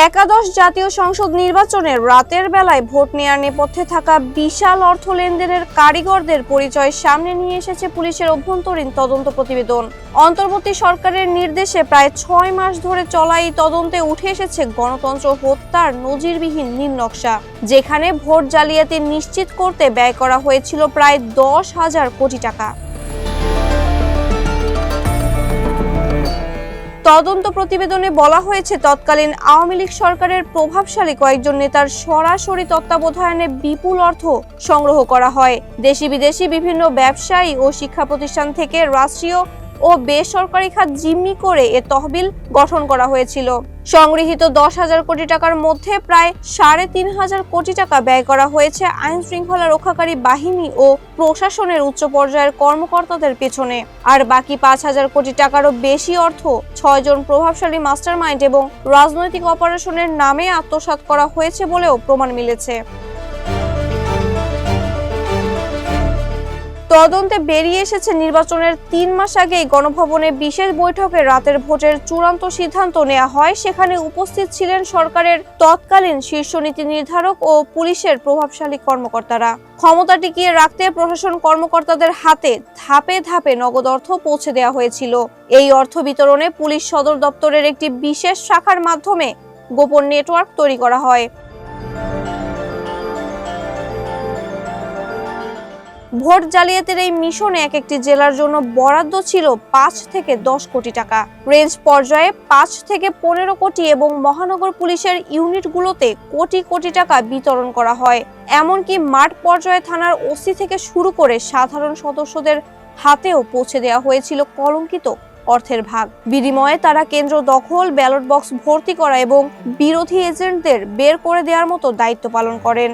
একাদশ জাতীয় সংসদ নির্বাচনের রাতের বেলায় ভোট নেয়ার নেপথ্যে থাকা বিশাল অর্থ লেনদেনের কারিগরদের পরিচয় সামনে নিয়ে এসেছে পুলিশের অভ্যন্তরীণ তদন্ত প্রতিবেদন। অন্তর্বর্তী সরকারের নির্দেশে প্রায় ৬ মাস ধরে চলা এই তদন্তে উঠে এসেছে গণতন্ত্র হত্যার নজিরবিহীন নীল নকশা, যেখানে ভোট জালিয়াতি নিশ্চিত করতে ব্যয় করা হয়েছিল প্রায় 10,000 কোটি টাকা। তদন্ত প্রতিবেদনে বলা হয়েছে, তৎকালীন আওয়ামী লীগ সরকারের প্রভাবশালী কয়েকজন নেতার সরাসরি তত্ত্বাবধানে বিপুল অর্থ সংগ্রহ করা হয়। দেশি বিদেশি বিভিন্ন ব্যবসায়ী ও শিক্ষা প্রতিষ্ঠান থেকে রাষ্ট্রীয় ও বেসরকারি খাত জিম্মি করে এ তহবিল গঠন করা হয়েছিল। সংগৃহীত 10,000 কোটি টাকার মধ্যে প্রায় 3,500 কোটি টাকা ব্যয় করা হয়েছে আইন শৃঙ্খলা রক্ষাকারী বাহিনী ও প্রশাসনের উচ্চ পর্যায়ের কর্মকর্তাদের পেছনে, আর বাকি 5,000 কোটি টাকারও বেশি অর্থ 6 জন প্রভাবশালী মাস্টারমাইন্ড এবং রাজনৈতিক অপারেশনের নামে আত্মসাৎ করা হয়েছে বলেও প্রমাণ মিলেছে। তদন্তে বেরিয়ে এসেছে, নির্বাচনের 3 মাস আগেই গণভবনে বিশেষ বৈঠকে রাতের ভোটের চূড়ান্ত সিদ্ধান্ত নেওয়া হয়। সেখানে উপস্থিত ছিলেন সরকারের তৎকালীন শীর্ষ নীতি নির্ধারক ও পুলিশের প্রভাবশালী কর্মকর্তারা। ক্ষমতা টিকিয়ে রাখতে প্রশাসন কর্মকর্তাদের হাতে ধাপে ধাপে নগদ অর্থ পৌঁছে দেওয়া হয়েছিল। এই অর্থ বিতরণে পুলিশ সদর দপ্তরের একটি বিশেষ শাখার মাধ্যমে গোপন নেটওয়ার্ক তৈরি করা হয়। ভোট জালিয়াতির এই মিশনে এক একটি জেলার জন্য বরাদ্দ ছিল 5 থেকে 10 কোটি টাকা, রেঞ্জ পর্যায়ে 5 থেকে 15 কোটি এবং মহানগর পুলিশের ইউনিটগুলোতে কোটি কোটি টাকা বিতরণ করা হয়। এমনকি মাঠ পর্যায়ে থানার ওসি থেকে শুরু করে সাধারণ সদস্যদের হাতেও পৌঁছে দেওয়া হয়েছিল কলঙ্কিত অর্থের ভাগ। বিনিময়ে তারা কেন্দ্র দখল, ব্যালট বক্স ভর্তি করা এবং বিরোধী এজেন্টদের বের করে দেওয়ার মতো দায়িত্ব পালন করেন।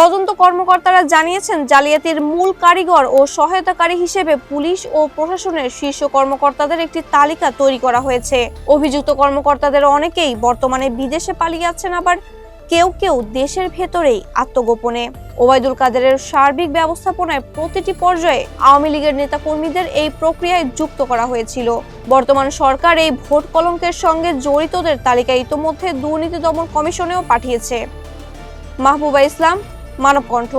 তদন্ত কর্মকর্তারা জানিয়েছেন, জালিয়াতির মূল কারিগর ও সহায়তাকারী হিসেবে পুলিশ ও প্রশাসনের শীর্ষ কর্মকর্তাদের একটি তালিকা তৈরি করা হয়েছে। অভিযুক্ত কর্মকর্তাদের অনেকেই বর্তমানে বিদেশে পালিয়ে যাচ্ছেন, আবার কেউ কেউ দেশের ভেতরেই আত্মগোপনে। ওবায়দুল কাদেরের সার্বিক ব্যবস্থাপনায় প্রতিটি পর্যায়ে আওয়ামী লীগের নেতাকর্মীদের এই প্রক্রিয়ায় যুক্ত করা হয়েছিল। বর্তমান সরকার এই ভোট কলঙ্কের সঙ্গে জড়িতদের তালিকা ইতোমধ্যে দুর্নীতি দমন কমিশনেও পাঠিয়েছে। মাহবুবা ইসলাম, মানব কণ্ঠ।